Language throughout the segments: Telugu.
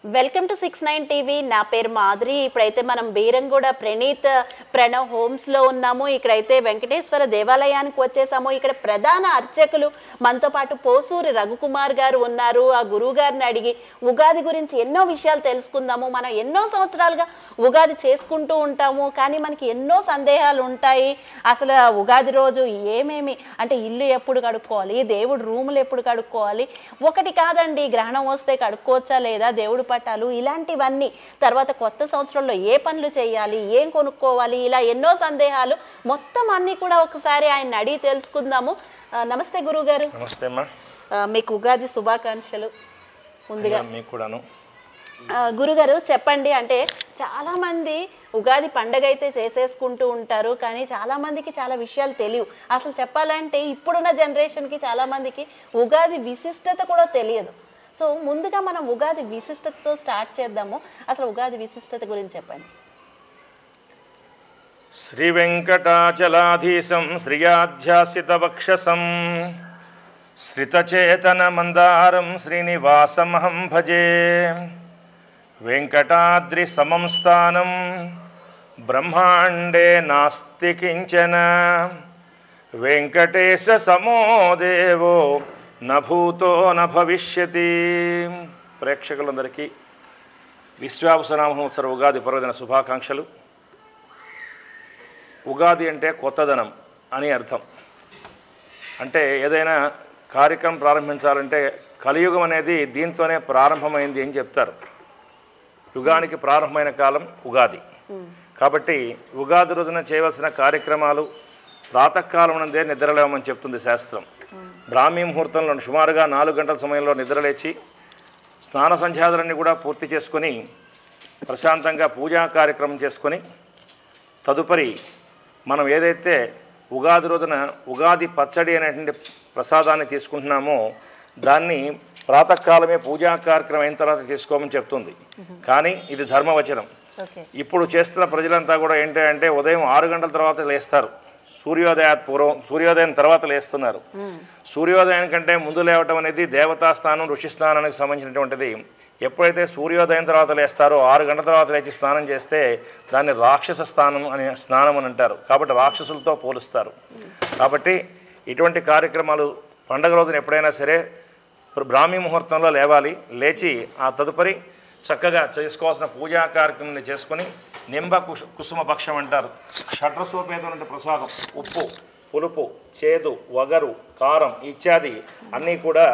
Welcome to 69 TV. నా పేరు మాధురి. ఇప్పుడైతే మనం బీరంగూడ ప్రణవ్ హోమ్స్లో ఉన్నాము. ఇక్కడైతే వెంకటేశ్వర దేవాలయానికి వచ్చేసాము. ఇక్కడ ప్రధాన అర్చకులు మనతో పాటు పోసూరి రఘుకుమార్ గారు ఉన్నారు. ఆ గురువు గారిని అడిగి ఉగాది గురించి ఎన్నో విషయాలు తెలుసుకుందాము. మనం ఎన్నో సంవత్సరాలుగా ఉగాది చేసుకుంటూ ఉంటాము, కానీ మనకి ఎన్నో సందేహాలు ఉంటాయి. అసలు ఉగాది రోజు ఏమేమి అంటే ఇల్లు ఎప్పుడు కడుక్కోవాలి, దేవుడు రూములు ఎప్పుడు కడుక్కోవాలి, ఒకటి కాదండి గ్రహణం వస్తే కడుక్కోవచ్చా లేదా, దేవుడు పట్టాలు, ఇలాంటివన్నీ, తర్వాత కొత్త సంవత్సరంలో ఏ పనులు చేయాలి, ఏం కొనుక్కోవాలి, ఇలా ఎన్నో సందేహాలు మొత్తం అన్నీ కూడా ఒకసారి ఆయన అడిగి తెలుసుకుందాము. నమస్తే గురువు గారు. నమస్తే అమ్మా. మీకు ఉగాది శుభాకాంక్షలు ముందుగా. మీకు కూడాను. గురుగారు చెప్పండి, అంటే చాలామంది ఉగాది పండగ అయితే చేసేసుకుంటూ ఉంటారు, కానీ చాలామందికి చాలా విషయాలు తెలియవు. అసలు చెప్పాలంటే ఇప్పుడున్న జనరేషన్కి చాలామందికి ఉగాది విశిష్టత కూడా తెలియదు. సో ముందుగా మనం ఉగాది విశిష్టతతో స్టార్ట్ చేద్దాము. అసలు ఉగాది విశిష్టత గురించి చెప్పండి. శ్రీ వెంకటాచలాధీశం శ్రియాధ్యాసితవక్షసం శ్రితచేతన మందారం శ్రీనివాసమహం భజే. వెంకటాద్రి సమం స్థానం బ్రహ్మాండే నాస్తి కించన వెంకటేశ సమో దేవో నభూతో నభవిష్యతి. ప్రేక్షకులందరికీ విశ్వావసనామహోత్సవ ఉగాది పర్వదిన శుభాకాంక్షలు. ఉగాది అంటే కొత్తదనం అని అర్థం. అంటే ఏదైనా కార్యక్రమం ప్రారంభించాలంటే కలియుగం అనేది దీంతోనే ప్రారంభమైంది అని చెప్తారు. యుగానికి ప్రారంభమైన కాలం ఉగాది. కాబట్టి ఉగాది రోజున చేయవలసిన కార్యక్రమాలు ప్రాతకాలం నందే నిద్రలేవమని చెప్తుంది శాస్త్రం. బ్రాహ్మీ ముహూర్తంలో సుమారుగా 4 గంటల సమయంలో నిద్రలేచి స్నాన సంధ్యాదులన్నీ కూడా పూర్తి చేసుకొని ప్రశాంతంగా పూజా కార్యక్రమం చేసుకొని తదుపరి మనం ఏదైతే ఉగాది రోజున ఉగాది పచ్చడి అనేటువంటి ప్రసాదాన్ని తీసుకుంటున్నామో దాన్ని ప్రాతకాలమే పూజా కార్యక్రమం అయిన తర్వాత తీసుకోమని చెప్తుంది. కానీ ఇది ధర్మవచనం. ఇప్పుడు చేస్తున్న ప్రజలంతా కూడా ఏంటంటే ఉదయం 6 గంటల తర్వాత లేస్తారు. సూర్యోదయం తర్వాత లేస్తున్నారు. సూర్యోదయం కంటే ముందు లేవటం అనేది దేవతా స్నానం, ఋషి స్నానానికి సంబంధించినటువంటిది. ఎప్పుడైతే సూర్యోదయం తర్వాత లేస్తారో 6 గంటల తర్వాత లేచి స్నానం చేస్తే దాన్ని రాక్షస స్నానం అని అంటారు. కాబట్టి రాక్షసులతో పోలుస్తారు. కాబట్టి ఇటువంటి కార్యక్రమాలు పండగ రోజున ఎప్పుడైనా సరే బ్రాహ్మీ ముహూర్తంలో లేవాలి. లేచి ఆ తదుపరి చక్కగా చేసుకోవాల్సిన పూజా కార్యక్రమాన్ని చేసుకొని నింబ కుసుమ పక్షం అంటారు. షడ్రసోపేతమైన ప్రసాదం, ఉప్పు, పులుపు, చేదు, వగరు, కారం ఇత్యాది అన్నీ కూడా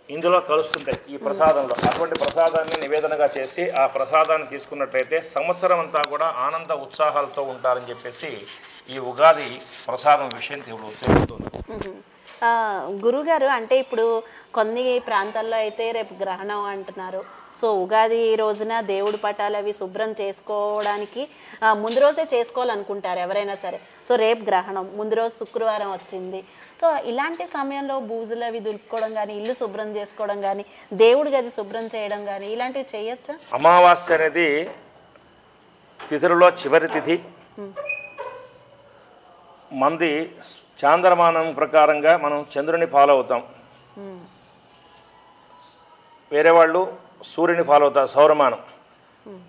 ఇందులో కలుస్తుంటాయి ఈ ప్రసాదంలో. అటువంటి ప్రసాదాన్ని నివేదనగా చేసి ఆ ప్రసాదాన్ని తీసుకున్నట్లయితే సంవత్సరం అంతా కూడా ఆనంద ఉత్సాహాలతో ఉంటారని చెప్పేసి ఈ ఉగాది ప్రసాదం విషయం తెలుపుతుంది. గురుగారు, అంటే ఇప్పుడు కొన్ని ప్రాంతాల్లో అయితే రేపు గ్రహణం అంటున్నారు. సో ఉగాది రోజున దేవుడి పటాలు అవి శుభ్రం చేసుకోవడానికి ముందు రోజే చేసుకోవాలనుకుంటారు ఎవరైనా సరే. సో రేపు గ్రహణం, ముందు రోజు శుక్రవారం వచ్చింది. సో ఇలాంటి సమయంలో బూజులు అవి దులుపుకోవడం కానీ, ఇల్లు శుభ్రం చేసుకోవడం కానీ, దేవుడి గది శుభ్రం చేయడం కానీ ఇలాంటివి చేయొచ్చా? అమావాస్య అనేది తిథులలో చివరి తిథి. మంది చాంద్రమానం ప్రకారంగా మనం చంద్రుని ఫాలో అవుతాం. వేరే వాళ్ళు సూర్యుని ఫాలో అవుతారు, సౌరమానం.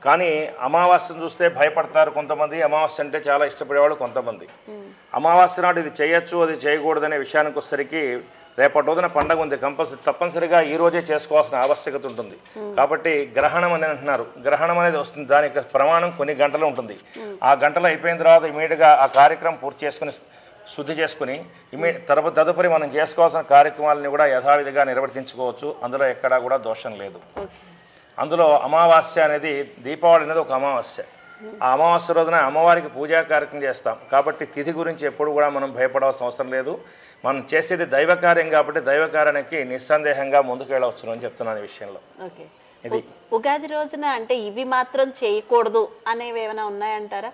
కానీ అమావాస్యను చూస్తే భయపడతారు కొంతమంది, అమావాస్య అంటే చాలా ఇష్టపడేవాళ్ళు కొంతమంది. అమావాస్య నాడు ఇది చేయొచ్చు, అది చేయకూడదనే విషయానికి వచ్చేసరికి రేపటి రోజున పండగ ఉంది, తప్పనిసరిగా ఈ రోజే చేసుకోవాల్సిన ఆవశ్యకత ఉంటుంది. కాబట్టి గ్రహణం అని అంటున్నారు. గ్రహణం అనేది వస్తుంది, దానికి ప్రమాణం కొన్ని గంటలు ఉంటుంది. ఆ గంటలు అయిపోయిన తర్వాత ఇమీడియట్గా ఆ కార్యక్రమం పూర్తి చేసుకుని శుద్ధి చేసుకుని తదుపరి మనం చేసుకోవాల్సిన కార్యక్రమాలని కూడా యథావిధిగా నిర్వర్తించుకోవచ్చు. అందులో ఎక్కడా కూడా దోషం లేదు. అందులో అమావాస్య అనేది, దీపావళి అనేది ఒక అమావాస్య. ఆ అమావాస్య రోజున అమ్మవారికి పూజా కార్యక్రమం చేస్తాం. కాబట్టి తిథి గురించి ఎప్పుడు కూడా మనం భయపడాల్సిన అవసరం లేదు. మనం చేసేది దైవ కార్యం కాబట్టి దైవ కార్యానికి నిస్సందేహంగా ముందుకు వెళ్ళవచ్చు అని చెప్తున్నాను ఈ విషయంలో. ఇది ఉగాది రోజున అంటే ఇవి మాత్రం చేయకూడదు అనేవి ఏమైనా ఉన్నాయంటారా?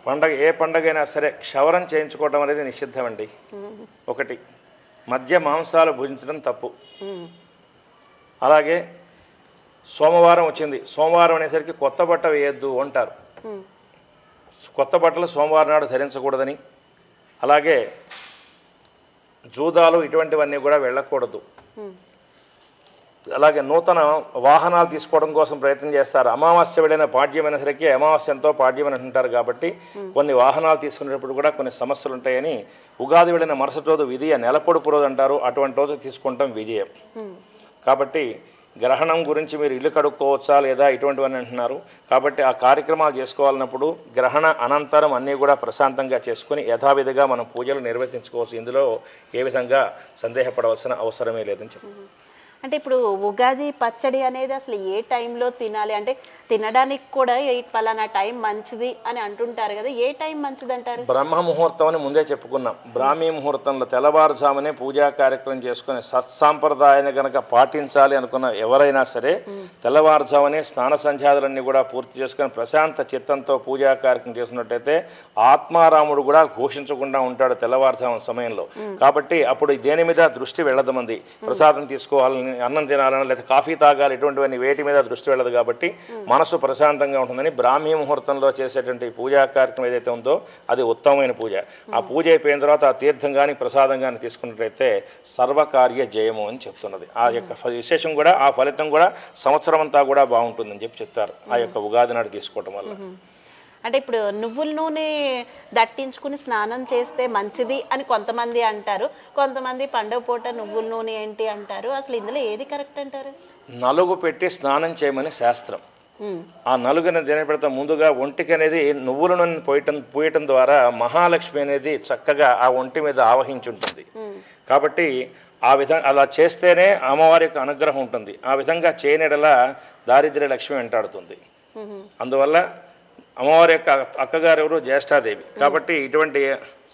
పండగ ఏ పండగ అయినా సరే క్షవరం చేయించుకోవడం అనేది నిషిద్ధం అండి. ఒకటి, మద్య మాంసాలు భుజించడం తప్పు. అలాగే సోమవారం వచ్చింది, సోమవారం అనేసరికి కొత్త బట్ట వేయద్దు అంటారు. కొత్త బట్టలు సోమవారం నాడు ధరించకూడదని, అలాగే జూదాలు ఇటువంటివన్నీ కూడా వెళ్ళకూడదు. అలాగే నూతన వాహనాలు తీసుకోవడం కోసం ప్రయత్నం చేస్తారు. అమావాస్య వెళ్ళిన పాడ్యమైన సరికి అమావాస్య ఎంతో పాడ్యమని అంటుంటారు కాబట్టి కొన్ని వాహనాలు తీసుకునేటప్పుడు కూడా కొన్ని సమస్యలు ఉంటాయని ఉగాది వెళ్ళిన మరుసటి రోజు విధియ నెలపొడుపు రోజు అంటారు. అటువంటి రోజు తీసుకుంటాం విజయం. కాబట్టి గ్రహణం గురించి మీరు ఇల్లు కడుక్కోవచ్చా లేదా ఇటువంటివన్నీ అంటున్నారు. కాబట్టి ఆ కార్యక్రమాలు చేసుకోవాలన్నప్పుడు గ్రహణ అనంతరం అన్నీ కూడా ప్రశాంతంగా చేసుకుని యథావిధిగా మనం పూజలు నిర్వర్తించుకోవచ్చు. ఇందులో ఏ విధంగా సందేహపడవలసిన అవసరమే లేదని చెప్తాను. అంటే ఇప్పుడు ఉగాది పచ్చడి అనేది అసలు ఏ టైంలో తినాలి? అంటే తినడానికి కూడా పలానా టైం మంచిది అని అంటుంటారు కదా, ఏ టైం మంచిది అంటారు? బ్రహ్మ ముహూర్తం అని ముందే చెప్పుకున్నాం. బ్రాహ్మీ ముహూర్తంలో తెల్లవారుజామునే పూజా కార్యక్రమం చేసుకుని సత్సాంప్రదాయాన్ని కనుక పాటించాలి అనుకున్న ఎవరైనా సరే తెల్లవారుజామునే స్నాన సంధ్యాదులన్నీ కూడా పూర్తి చేసుకుని ప్రశాంత చిత్తంతో పూజా కార్యక్రమం చేసినట్టయితే ఆత్మారాముడు కూడా ఘోషించకుండా ఉంటాడు తెల్లవారుజామున సమయంలో. కాబట్టి అప్పుడు దేని మీద దృష్టి వెళ్ళదు. మంది ప్రసాదం తీసుకోవాలని, అన్నం తినాలని, లేదా కాఫీ తాగాలి, ఇటువంటివన్నీ వేటి మీద దృష్టి వెళ్ళదు. కాబట్టి మనసు ప్రశాంతంగా ఉంటుందని బ్రాహ్మీ ముహూర్తంలో చేసేటువంటి పూజా కార్యక్రమం ఏదైతే ఉందో అది ఉత్తమమైన పూజ. ఆ పూజ అయిపోయిన తర్వాత ఆ తీర్థం కానీ ప్రసాదం కానీ తీసుకున్నట్లయితే సర్వకార్య జయము అని చెప్తున్నది. ఆ యొక్క విశేషం కూడా, ఆ ఫలితం కూడా సంవత్సరం అంతా కూడా బాగుంటుందని చెప్పి చెప్తారు ఆ యొక్క ఉగాది నాడు తీసుకోవటం వల్ల. అంటే ఇప్పుడు నువ్వుల నూనె దట్టించుకుని స్నానం చేస్తే మంచిది అని కొంతమంది అంటారు, కొంతమంది పండుగ పూట నువ్వుల నూనె ఏంటి అంటారు. అసలు ఇందులో ఏది కరెక్ట్ అంటారు? నలుగు పెట్టి స్నానం చేయమని శాస్త్రం. ఆ నలుగుని దేనిపెడతా ముందుగా ఒంటికి అనేది నువ్వుల నూనె పోయటం ద్వారా మహాలక్ష్మి అనేది చక్కగా ఆ ఒంటి మీద ఆవహించి ఉంటుంది. కాబట్టి ఆ విధంగా అలా చేస్తేనే అమ్మవారి యొక్క అనుగ్రహం ఉంటుంది. ఆ విధంగా చేయనెడలా దారిద్ర్య లక్ష్మి వెంటాడుతుంది. అందువల్ల అమ్మవారి యొక్క అక్కగారు ఎవరు? జ్యేష్ఠాదేవి. కాబట్టి ఇటువంటి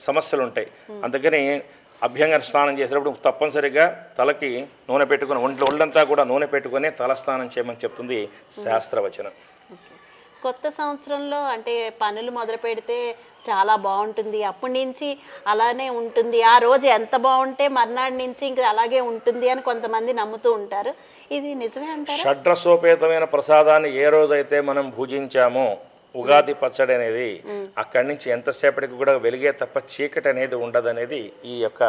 సమస్యలు ఉంటాయి. అందుకని అభ్యంగన స్నానం చేసేటప్పుడు తప్పనిసరిగా తలకి నూనె పెట్టుకుని ఒళ్ళంతా కూడా నూనె పెట్టుకుని తల స్నానం చేయమని చెప్తుంది శాస్త్రవచనం. కొత్త సంవత్సరంలో అంటే పనులు మొదలు పెడితే చాలా బాగుంటుంది, అప్పటి నుంచి అలానే ఉంటుంది, ఆ రోజు ఎంత బాగుంటే మర్నాడు నుంచి ఇంకా అలాగే ఉంటుంది అని కొంతమంది నమ్ముతూ ఉంటారు. ఇది నిజమే అంటారు? షడ్రసోపేతమైన ప్రసాదాన్ని ఏ రోజైతే మనం భుజించామో ఉగాది పచ్చడి అనేది అక్కడి నుంచి ఎంతసేపటికి కూడా వెలిగే తప్ప చీకటి అనేది ఉండదనేది ఈ యొక్క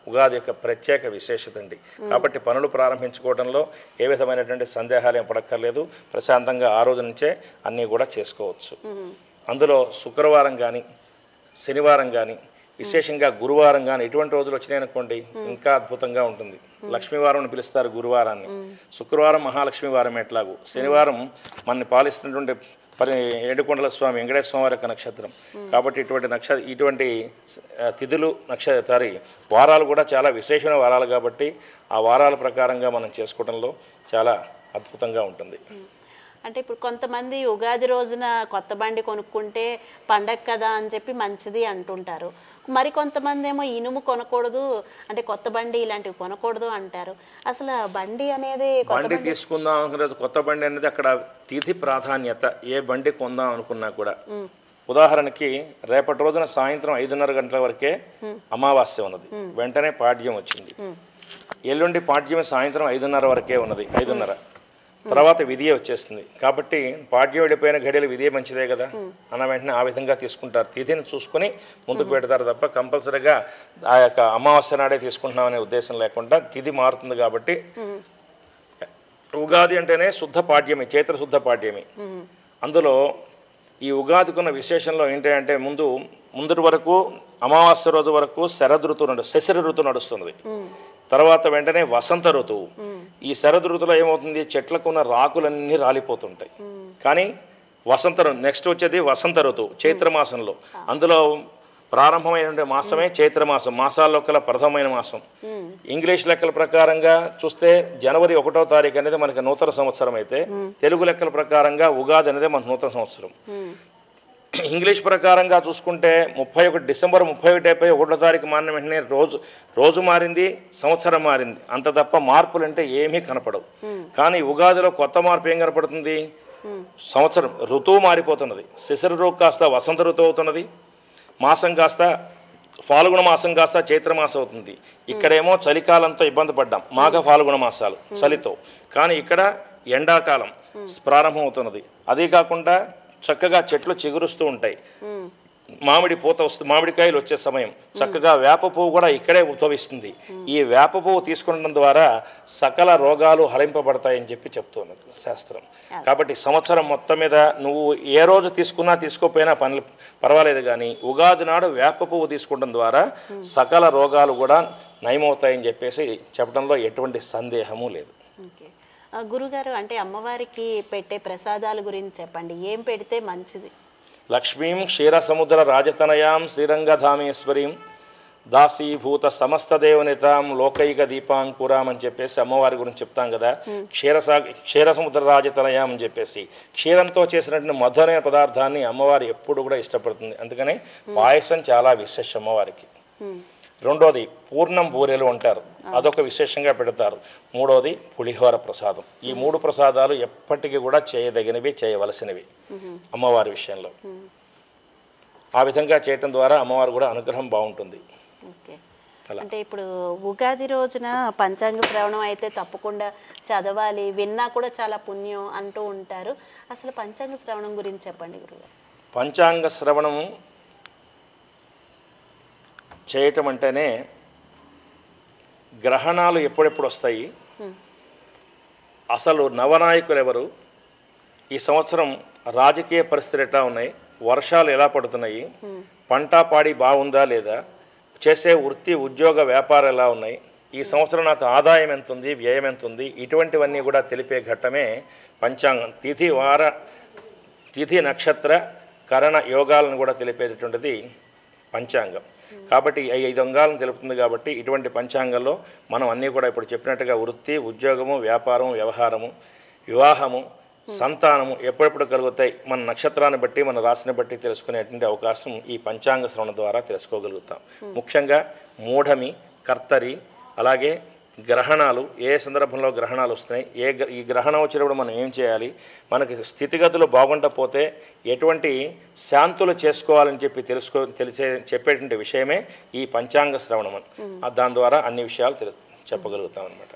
ఉగాది యొక్క ప్రత్యేక విశేషత అండి. కాబట్టి పనులు ప్రారంభించుకోవడంలో ఏ విధమైనటువంటి సందేహాలు ఏం పడక్కర్లేదు. ప్రశాంతంగా ఆ రోజు నుంచే అన్నీ కూడా చేసుకోవచ్చు. అందులో శుక్రవారం కానీ, శనివారం కానీ, విశేషంగా గురువారం కానీ ఇటువంటి రోజులు వచ్చినాయనుకోండి ఇంకా అద్భుతంగా ఉంటుంది. లక్ష్మీవారం అని పిలుస్తారు గురువారాన్ని. శుక్రవారం మహాలక్ష్మి వారం ఎట్లాగూ, శనివారం మనని పాలిస్తున్నటువంటి ఏడుకొండల స్వామి వెంకటేశ్వర స్వామి వారి యొక్క నక్షత్రం. కాబట్టి ఇటువంటి తిథులు వారాలు కూడా చాలా విశేషమైన వారాలు కాబట్టి ఆ వారాల ప్రకారంగా మనం చేసుకోవడంలో చాలా అద్భుతంగా ఉంటుంది. అంటే ఇప్పుడు కొంతమంది ఉగాది రోజున కొత్త బండి కొనుక్కుంటే పండగ కదా అని చెప్పి మంచిది అంటుంటారు. మరి కొంతమంది ఏమో ఇనుము కొనకూడదు అంటే కొత్త బండి ఇలాంటివి కొనకూడదు అంటారు. అసలు బండి అనేది బండి తీసుకుందాం అనుకున్నది కొత్త బండి అనేది అక్కడ తిథి ప్రాధాన్యత. ఏ బండి కొందాం అనుకున్నా కూడా ఉదాహరణకి రేపటి రోజున సాయంత్రం 5:30 గంటల వరకే అమావాస్య ఉన్నది, వెంటనే పాడ్యం వచ్చింది. ఎల్లుండి పాడ్యం సాయంత్రం 5:30 వరకే ఉన్నది, 5:30 తర్వాత విధియే వచ్చేస్తుంది. కాబట్టి పాడ్యం వెళ్ళిపోయిన ఘడియలు విధియే మంచిదే కదా అన్న వెంటనే ఆ విధంగా తీసుకుంటారు. తిథిని చూసుకుని ముందుకు పెడతారు తప్ప కంపల్సరీగా ఆ యొక్క అమావాస్య నాడే తీసుకుంటున్నామనే ఉద్దేశం లేకుండా తిథి మారుతుంది. కాబట్టి ఉగాది అంటేనే శుద్ధ పాడ్యమి, చైత్ర శుద్ధ పాడ్యమి. అందులో ఈ ఉగాదికున్న విశేషంలో ఏంటంటే ముందు వరకు అమావాస్య రోజు వరకు శశిర ఋతువు నడుస్తున్నది. తర్వాత వెంటనే వసంత ఋతువు. ఈ శరద్ ఋతువులో ఏమవుతుంది, చెట్లకు ఉన్న రాకులన్నీ రాలిపోతుంటాయి. కానీ నెక్స్ట్ వచ్చేది వసంత ఋతువు చైత్రమాసంలో. అందులో ప్రారంభమైనటువంటి మాసమే చైత్రమాసం, మాసాల్లో కల ప్రథమమైన మాసం. ఇంగ్లీష్ లెక్కల ప్రకారంగా చూస్తే జనవరి 1వ తారీఖు అనేది మనకి నూతన సంవత్సరం అయితే, తెలుగు లెక్కల ప్రకారంగా ఉగాది అనేది మనకు నూతన సంవత్సరం. ఇంగ్లీష్ ప్రకారంగా చూసుకుంటే డిసెంబర్ 31 అయిపోయి 1వ తారీఖు మారిన వెంటనే రోజు మారింది, సంవత్సరం మారింది, అంత తప్ప మార్పులు అంటే ఏమీ కనపడవు. కానీ ఉగాదిలో కొత్త మార్పు ఏం కనపడుతుంది, సంవత్సరం ఋతువు మారిపోతున్నది. శిశిర ఋతువు కాస్త వసంత ఋతువు అవుతున్నది, మాసం కాస్త ఫాల్గుణ మాసం కాస్త చైత్రమాసం అవుతుంది. ఇక్కడేమో చలికాలంతో ఇబ్బంది పడ్డాం, మాఘ ఫాల్గుణ మాసాలు చలితో. కానీ ఇక్కడ ఎండాకాలం ప్రారంభం అవుతున్నది. అదే కాకుండా చక్కగా చెట్లు చిగురుస్తూ ఉంటాయి. మామిడి పూత వస్తుంది, మామిడికాయలు వచ్చే సమయం చక్కగా వేప పువ్వు కూడా ఇక్కడే ఉద్భవిస్తుంది. ఈ వేప పువ్వు తీసుకునడం ద్వారా సకల రోగాలు హరింపబడతాయని చెప్పి చెప్తున్నది శాస్త్రం. కాబట్టి సంవత్సరం మొత్తం మీద నువ్వు ఏ రోజు తీసుకున్నా తీసుకోపోయినా పనులు పర్వాలేదు, కానీ ఉగాది నాడు వేప పువ్వు తీసుకోవడం ద్వారా సకల రోగాలు కూడా నయమవుతాయని చెప్పేసి చెప్పడంలో ఎటువంటి సందేహము లేదు. గురుగారు, అంటే అమ్మవారికి పెట్టే ప్రసాదాల గురించి చెప్పండి, ఏం పెడితే మంచిది? లక్ష్మీం క్షీరసముద్ర రాజతనయాం శ్రీరంగధామేశ్వరీం దాసీభూత సమస్త దేవనితాం లోకైక దీపాంకురాం అని చెప్పేసి అమ్మవారి గురించి చెప్తాం కదా. క్షీరసముద్ర రాజతనయాం అని చెప్పేసి క్షీరంతో చేసినటువంటి మధురైన పదార్థాన్ని అమ్మవారు ఎప్పుడు కూడా ఇష్టపడుతుంది. అందుకనే పాయసం చాలా విశేషం అమ్మవారికి. రెండోది పూర్ణం బూరెలు అంటారు, అదొక విశేషంగా పెడతారు. మూడోది పులిహోర ప్రసాదం. ఈ 3 ప్రసాదాలు ఎప్పటికీ కూడా చేయదగినవి, చేయవలసినవి అమ్మవారి విషయంలో. ఆ విధంగా చేయటం ద్వారా అమ్మవారు కూడా అనుగ్రహం బాగుంటుంది. అంటే ఇప్పుడు ఉగాది రోజున పంచాంగ శ్రవణం అయితే తప్పకుండా చదవాలి, విన్నా కూడా చాలా పుణ్యం అంటూ ఉంటారు. అసలు పంచాంగ శ్రవణం గురించి చెప్పండి గురుగారు. పంచాంగ శ్రవణం చేయటం అంటేనే గ్రహణాలు ఎప్పుడెప్పుడు వస్తాయి, అసలు నవనాయకులు ఎవరు, ఈ సంవత్సరం రాజకీయ పరిస్థితులు ఎట్లా ఉన్నాయి, వర్షాలు ఎలా పడుతున్నాయి, పంట పాడి బాగుందా లేదా, చేసే వృత్తి ఉద్యోగ వ్యాపారం ఎలా ఉన్నాయి, ఈ సంవత్సరం నాకు ఆదాయం ఎంత ఉంది, వ్యయం ఎంత ఉంది, ఇటువంటివన్నీ కూడా తెలిపే ఘట్టమే పంచాంగం. తిథి నక్షత్ర కరణ యోగాలను కూడా తెలిపేటటువంటిది పంచాంగం. కాబట్టి ఈ 5 అంగాలను తెలుపుతుంది. కాబట్టి ఇటువంటి పంచాంగంలో మనం అన్నీ కూడా ఇప్పుడు చెప్పినట్టుగా వృత్తి, ఉద్యోగము, వ్యాపారము, వ్యవహారము, వివాహము, సంతానము ఎప్పుడెప్పుడు కలుగుతాయి, మన నక్షత్రాన్ని బట్టి మన రాశిని బట్టి తెలుసుకునేటువంటి అవకాశం ఈ పంచాంగ శ్రవణం ద్వారా తెలుసుకోగలుగుతాం. ముఖ్యంగా మూఢమి, కర్తరి, అలాగే గ్రహణాలు, ఏ సందర్భంలో గ్రహణాలు వస్తున్నాయి, ఈ గ్రహణం వచ్చినప్పుడు మనం ఏం చేయాలి, మనకి స్థితిగతులు బాగుండకపోతే ఎటువంటి శాంతులు చేసుకోవాలని చెప్పి చెప్పేటువంటి విషయమే ఈ పంచాంగ శ్రవణం. దాని ద్వారా అన్ని విషయాలు చెప్పగలుగుతాం అన్నమాట.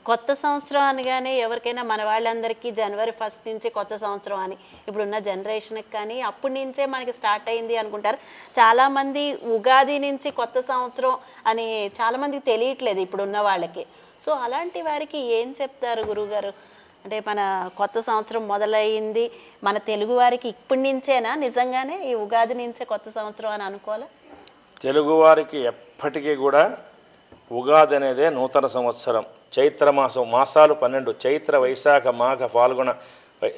కొత్త సంవత్సరం అనగానే ఎవరికైనా మన వాళ్ళందరికీ జనవరి 1 నుంచి కొత్త సంవత్సరం అని ఇప్పుడున్న జనరేషన్కి కానీ అప్పటి నుంచే మనకి స్టార్ట్ అయింది అనుకుంటారు. చాలామంది ఉగాది నుంచి కొత్త సంవత్సరం అని చాలామందికి తెలియట్లేదు ఇప్పుడున్న వాళ్ళకి. సో అలాంటి వారికి ఏం చెప్తారు గురువుగారు? అంటే మన కొత్త సంవత్సరం మొదలైంది మన తెలుగు వారికి ఇప్పటి నుంచేనా, నిజంగానే ఈ ఉగాది నుంచే కొత్త సంవత్సరం అని అనుకోవాలా? తెలుగువారికి ఎప్పటికీ కూడా ఉగాది అనేదే నూతన సంవత్సరం. చైత్రమాసం, మాసాలు 12, చైత్ర, వైశాఖ, మాఘ, ఫాల్గుణ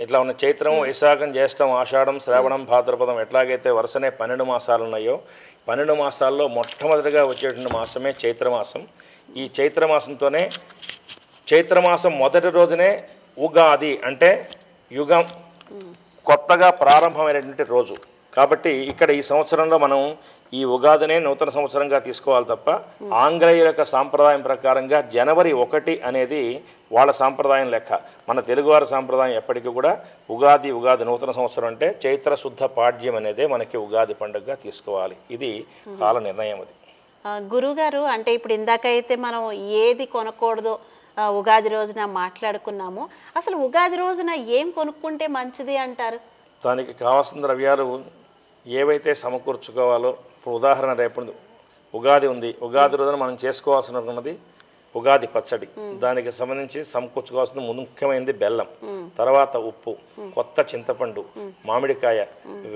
ఇట్లా ఉన్న చైత్రం, వైశాఖం, జ్యేష్టం, ఆషాఢం, శ్రావణం, భాద్రపదం ఎట్లాగైతే వరుసనే 12 మాసాలు ఉన్నాయో 12 మాసాల్లో మొట్టమొదటిగా వచ్చేటువంటి మాసమే చైత్రమాసం. ఈ చైత్రమాసంతోనే చైత్రమాసం మొదటి రోజునే ఉగాది అంటే యుగం కొత్తగా ప్రారంభమైనటువంటి రోజు. కాబట్టి ఇక్కడ ఈ సంవత్సరంలో మనం ఈ ఉగాదినే నూతన సంవత్సరంగా తీసుకోవాలి తప్ప ఆంగ్లేయుల యొక్క సాంప్రదాయం ప్రకారంగా జనవరి 1 అనేది వాళ్ళ సాంప్రదాయం లెక్క. మన తెలుగువారి సాంప్రదాయం ఎప్పటికీ కూడా ఉగాది నూతన సంవత్సరం అంటే చైత్ర శుద్ధ పాడ్యం అనేదే మనకి ఉగాది పండుగగా తీసుకోవాలి. ఇది కాల నిర్ణయం. అది గురుగారు, అంటే ఇప్పుడు ఇందాకైతే మనం ఏది కొనకూడదో ఉగాది రోజున మాట్లాడుకున్నాము. అసలు ఉగాది రోజున ఏం కొనుక్కుంటే మంచిది అంటారు? దానికి కావాల్సిన ద్రవ్యాలు ఏవైతే సమకూర్చుకోవాలో, ఇప్పుడు ఉదాహరణ రేపు ఉగాది ఉంది, ఉగాది రోజున మనం చేసుకోవాల్సినది ఉగాది పచ్చడి. దానికి సంబంధించి సమకూర్చుకోవాల్సిన ముఖ్యమైనది బెల్లం, తర్వాత ఉప్పు, కొత్త చింతపండు, మామిడికాయ,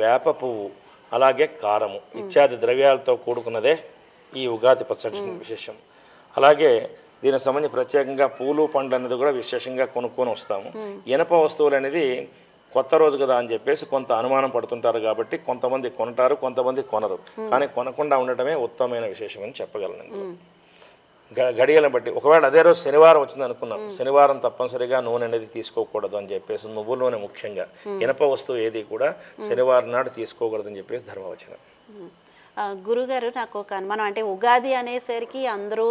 వేప పువ్వు, అలాగే కారము ఇత్యాది ద్రవ్యాలతో కూడుకున్నదే ఈ ఉగాది పచ్చడి విశేషం. అలాగే దీనికి సంబంధించి ప్రత్యేకంగా పూలు, పండ్లు అనేది కూడా విశేషంగా కొనుక్కొని వస్తాము. ఇనప వస్తువులు అనేది కొత్త రోజు కదా అని చెప్పేసి కొంత అనుమానం పడుతుంటారు. కాబట్టి కొంతమంది కొంటారు, కొంతమంది కొనరు. కానీ కొనకుండా ఉండటమే ఉత్తమమైన విశేషం అని చెప్పగలను. గడియలను బట్టి ఒకవేళ అదే రోజు శనివారం వచ్చింది అనుకున్నాం, శనివారం తప్పనిసరిగా నూనె అనేది తీసుకోకూడదు అని చెప్పేసి, నువ్వుల నూనె ముఖ్యంగా, ఇనప వస్తువు ఏది కూడా శనివారం నాడు తీసుకోకూడదు అని చెప్పేసి ధర్మవచనం. గురుగారు, నాకు ఒక అనుమానం, అంటే ఉగాది అనేసరికి అందరూ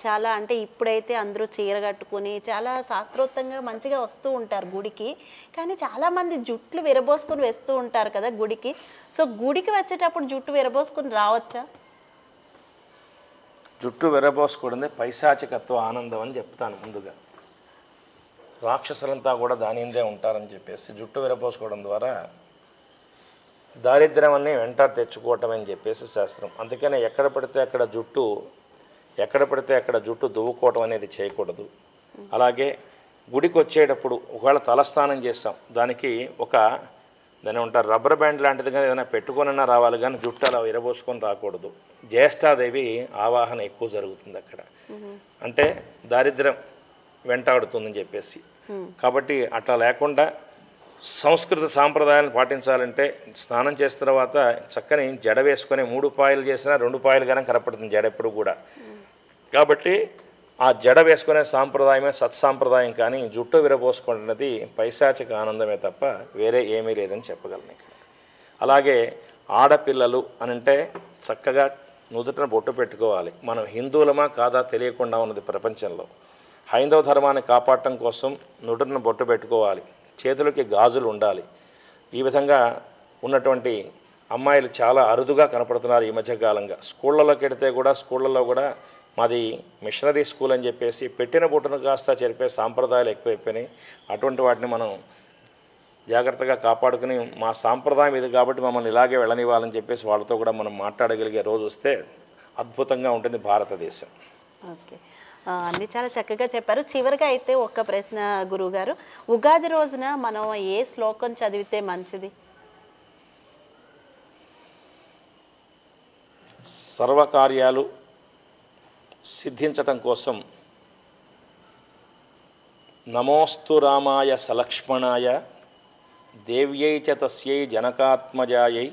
చాలా, అంటే ఇప్పుడైతే అందరూ చీర కట్టుకుని చాలా శాస్త్రోక్తంగా మంచిగా వస్తూ ఉంటారు గుడికి. కానీ చాలామంది జుట్లు విరబోసుకొని వేస్తూ ఉంటారు కదా గుడికి. సో గుడికి వచ్చేటప్పుడు జుట్టు విరబోసుకొని రావచ్చా? జుట్టు విరబోసుకోవడమే పైశాచికత్వ ఆనందం అని చెప్తాను ముందుగా. రాక్షసులంతా కూడా దానిందే ఉంటారని చెప్పేసి జుట్టు విరబోసుకోవడం ద్వారా దారిద్ర్యం అన్ని వెంట తెచ్చుకోవటం అని చెప్పేసి శాస్త్రం. అందుకనే ఎక్కడ పడితే అక్కడ జుట్టు దువ్వుకోవటం అనేది చేయకూడదు. అలాగే గుడికి వచ్చేటప్పుడు ఒకవేళ తలస్నానం చేస్తాం, దానికి దాని ఉంటారు రబ్బర్ బ్యాండ్ లాంటిది కానీ ఏదైనా పెట్టుకొనన్నా రావాలి, కానీ జుట్టు అలా విరబోసుకొని రాకూడదు. జ్యేష్ఠాదేవి ఆవాహన ఎక్కువ జరుగుతుంది అక్కడ, అంటే దారిద్ర్యం వెంటాడుతుందని చెప్పేసి. కాబట్టి అట్లా లేకుండా సంస్కృత సాంప్రదాయాలను పాటించాలంటే స్నానం చేసిన తర్వాత చక్కని జడ వేసుకొని 3 పాయలు చేసినా 2 పాయలు కానీ కనపడుతుంది జడ ఎప్పుడు కూడా. కాబట్టి ఆ జడ వేసుకునే సాంప్రదాయమే సత్సాంప్రదాయం, కానీ జుట్టు విరబోసుకున్నది పైశాచిక ఆనందమే తప్ప వేరే ఏమీ లేదని చెప్పగలను ఇక్కడ. అలాగే ఆడపిల్లలు అనంటే చక్కగా నుదుటిన బొట్టు పెట్టుకోవాలి. మనం హిందువులమా కాదా తెలియకుండా ఉన్నది ప్రపంచంలో. హైందవ ధర్మాన్ని కాపాడటం కోసం నుదుటిన బొట్టు పెట్టుకోవాలి, చేతులకి గాజులు ఉండాలి. ఈ విధంగా ఉన్నటువంటి అమ్మాయిలు చాలా అరుదుగా కనపడుతున్నారు ఈ మధ్యకాలంగా. స్కూళ్ళలో కూడా మాది మిషనరీ స్కూల్ అని చెప్పేసి పెట్టిన బొట్టును కాస్త చెరిపే సాంప్రదాయాలు ఎక్కువైపోయినాయి. అటువంటి వాటిని మనం జాగ్రత్తగా కాపాడుకుని మా సాంప్రదాయం ఇది కాబట్టి మమ్మల్ని ఇలాగే వెళ్ళనివ్వాలని చెప్పేసి వాళ్ళతో కూడా మనం మాట్లాడగలిగే రోజు వస్తే అద్భుతంగా ఉంటుంది భారతదేశం. ఓకే, అన్నీ చాలా చక్కగా చెప్పారు. చివరిగా అయితే ఒక్క ప్రశ్న గురువుగారు, ఉగాది రోజున మనం ఏ శ్లోకం చదివితే మంచిది? సర్వకార్యాలు సిద్ధించటం కోసం నమోస్తు రామాయ సలక్ష్మణాయ దేవ్యై చ తస్యై జనకాత్మజాయై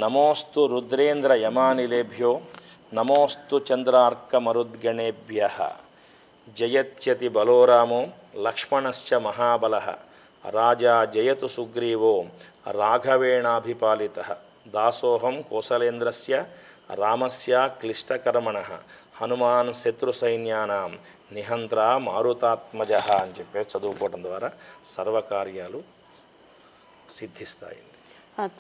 నమోస్తు రుద్రేంద్ర యమానిలేభ్యో నమోస్తు చంద్రార్కమరుద్గణేభ్యః జయత్యతి బలోరామో లక్ష్మణశ్చ మహాబలః రాజా జయతు సుగ్రీవో రాఘవేణాభిపాలితః దాసోహం కోసలేంద్రస్య రామస్య క్లిష్టకర్మణః హనుమాన్ శత్రు సైన్యానాం నిహంత్రా మారుతాత్మజః అని చెప్పి చదువుకోవడం ద్వారా సర్వకార్యాలు సిద్ధిస్తాయి.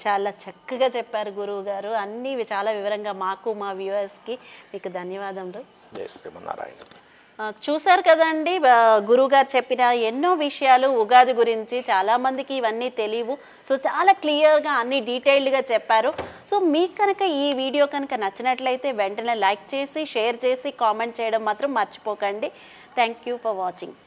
చాలా చక్కగా చెప్పారు గురువు గారు, అన్నీ చాలా వివరంగా మాకు మా వ్యూవర్స్కి. మీకు ధన్యవాదములు. జై శ్రీమన్నారాయణ. చూశారు కదండి, గురువుగారు చెప్పిన ఎన్నో విషయాలు ఉగాది గురించి. చాలామందికి ఇవన్నీ తెలియవు. సో చాలా క్లియర్గా అన్ని డీటెయిల్డ్గా చెప్పారు. సో మీకు కనుక ఈ వీడియో కనుక నచ్చినట్లయితే వెంటనే లైక్ చేసి, షేర్ చేసి, కామెంట్ చేయడం మాత్రం మర్చిపోకండి. Thank you for watching.